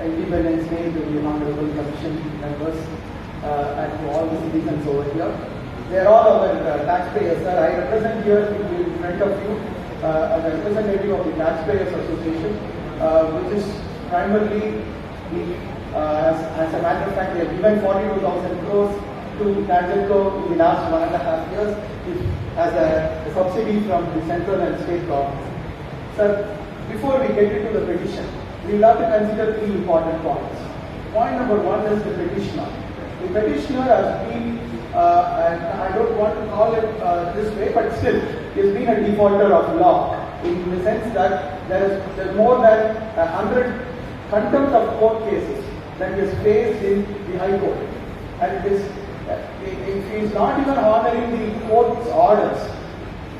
Independence Day to the Honorable Commission members and to all the citizens over here. They are all our taxpayers, sir. I represent here in front of you as a representative of the Taxpayers Association, which is primarily, as a matter of fact, they have given 42,000 crores to Tanzania in the last 1.5 years as a subsidy from the central and state governments. Sir, before we get into the petition, we will have to consider three important points. Point number one is the petitioner. The petitioner has been, and I don't want to call it this way, but still, he has been a defaulter of law in the sense that there is more than 100 contempt of court cases that he has faced in the High Court. And if he is not even honoring the court's orders,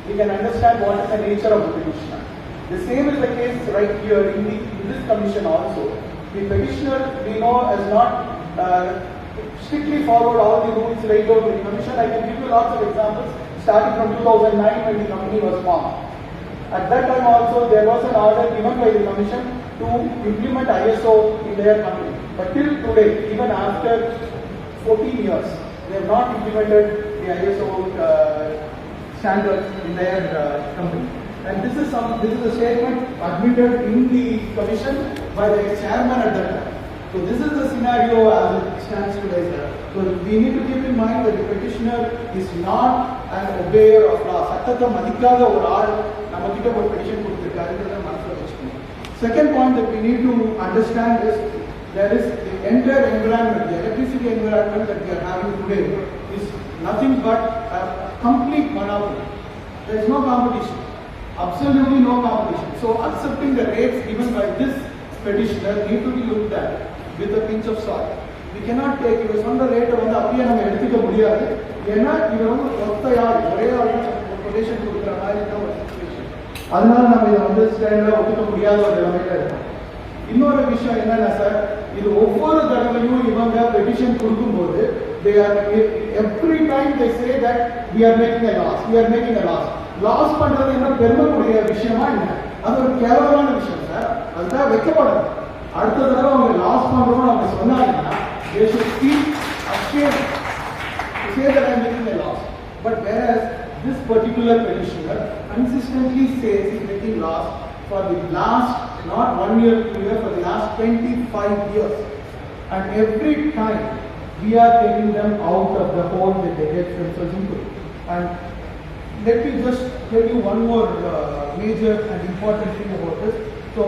we can understand what is the nature of the petitioner. The same is the case right here in this commission also. The petitioner, we know, has not strictly followed all the rules laid out in the commission. I can give you lots of examples, starting from 2009 when the company was formed. At that time also, there was an order given by the commission to implement ISO in their company. But till today, even after 14 years, they have not implemented the ISO standards in their company. And this is a statement admitted in the commission by the chairman at that time. So this is the scenario as it stands today, sir. So we need to keep in mind that the petitioner is not an obeyer of law. சட்டத்தை மதிக்காத ஒரு ஆள் நம்ம கிட்ட ஒரு petition கொடுத்திருக்காருன்றத மனசுல வச்சுக்கணும். Second point that we need to understand is there is the entire environment, the electricity environment that we are having today is nothing but a complete monopoly. There is no competition. Absolutely no competition. So accepting the rates given by this petitioner need to be looked at with a pinch of salt. We cannot take it on the rate வந்து அப்படியே நம்ம எடுத்துக்க முடியாது. ஏன்னா இது வந்து ஒத்தையார் ஒரே quotation கொடுக்குற மாதிரி தான் ஒரு சிச்சுவேஷன். அதனால நம்ம இதை வந்து ஸ்டாண்டர்டா ஒத்துக்க முடியாத ஒரு நிலைமையில இருக்கோம். இன்னொரு விஷயம் என்னன்னா சார், இது ஒவ்வொரு தடவையும் இவங்க பெட்டிஷன் கொடுக்கும்போது they are every time they say that we are making a loss. Loss பண்றது என்ன பெருமைக்குரிய விஷயமா என்ன? அது ஒரு கேவலமான விஷயம் சார். அதுதான் வைக்கப்படாது. அடுத்த தடவை அவங்க லாஸ் பண்றோம்னு அவங்க சொன்னாங்கன்னா they should feel ashamed to say that I am making a loss. But whereas this particular petitioner consistently says he is making loss for the last not 1 year, 2 years, for the last 25 years. And every time we are taking them out of the hole that they get themselves into. And let me just tell you one more major and important thing about this. So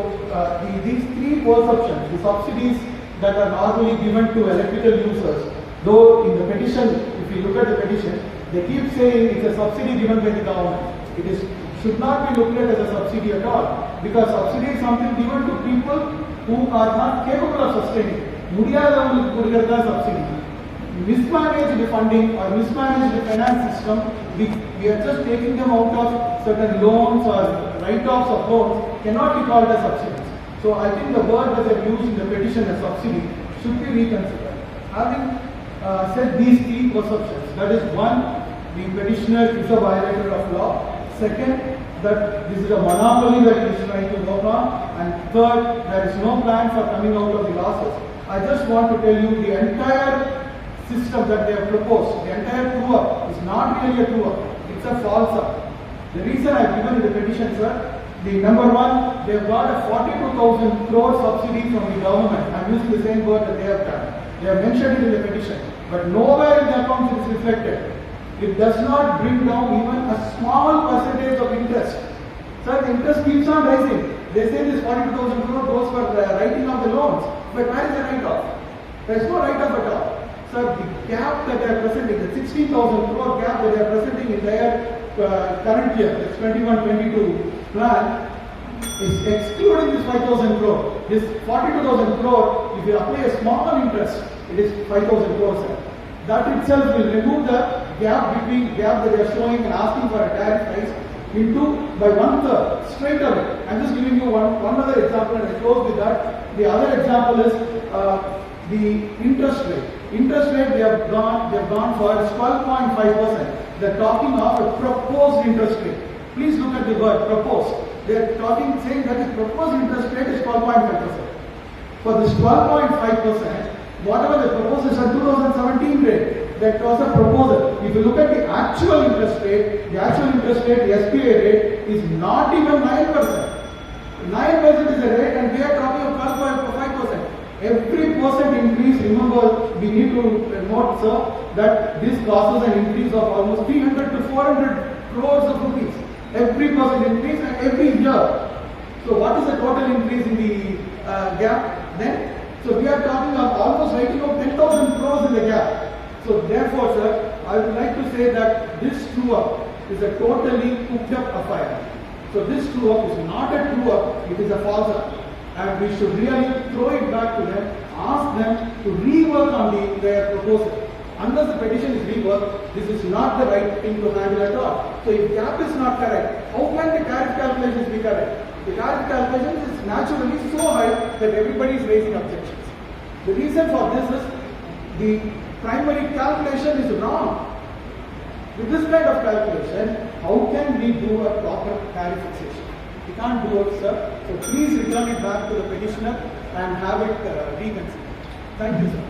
these three perceptions, the subsidies that are normally given to electrical users, though in the petition, if you look at the petition, they keep saying it's a subsidy given by the government. It should not be looked at as a subsidy at all, because subsidy is something given to people who are not capable of sustaining. முடியாதவங்களுக்கு கொடுக்கறதா subsidy. Mismanaged funding or mismanaged finance system, we are just taking them out of certain loans or write-offs of loans, cannot be called as subsidies. So I think the word that they used in the petition as subsidy should be reconsidered. Having said these three perceptions, that is one, the petitioner is a violator of law. Second, that this is a monopoly that he is trying to work on. And third, there is no plan for coming out of the losses. I just want to tell you the entire system that they have proposed, the entire true-up is not really a true-up, it's a false-up. The reason I have given in the petition, sir, the number one, they have got a 42,000 crore subsidy from the government. I am using the same word that they have done. They have mentioned it in the petition, but nowhere in the accounts it is reflected. It does not bring down even a small percentage of interest. Sir, the interest keeps on rising. They say this 42,000 crore goes for writing off the loans, but where is the write-off? There is no write-off at all. Sir, the gap that they are presenting, the 16,000 crore gap that they are presenting in their current year, this 21-22 plan, is excluding this 5,000 crore. This 42,000 crore, if you apply a small interest, it is 5,000 crore, sir. That itself will remove the gap that they are showing and asking for a tariff rise into by 1/3 straight away. I am just giving you one other example and I close with that. The other example is the interest rate. Interest rate they have gone for 12.5%. They are talking of a proposed interest rate. Please look at the word proposed. They are saying that the proposed interest rate is 12.5%. For this 12.5%, whatever the proposal is a 2017 rate, that was a proposal. If you look at the actual interest rate, the SBA rate is not even 9%. 9% is a rate and we are talking of 12.5%. Every percent increase, remember, we need to note, sir, that this causes an increase of almost 300 to 400 crores of rupees. Every percent increase and every year. So what is the total increase in the gap then? So we are talking of almost writing of 10,000 crores in the gap. So therefore, sir, I would like to say that this true-up is a totally cooked-up affair. So this true-up is not a true-up, it is a false-up. And we should really throw it back to them, ask them to rework on their proposal. Unless the petition is reworked, this is not the right thing to handle at all. So if gap is not correct, how can the tariff calculations be correct? The tariff calculation is naturally so high that everybody is raising objections. The reason for this is the primary calculation is wrong. With this kind of calculation, how can we do a proper tariff fixation? We can't do it, sir. So please return it back to the petitioner and have it reconsidered. Thank you, sir.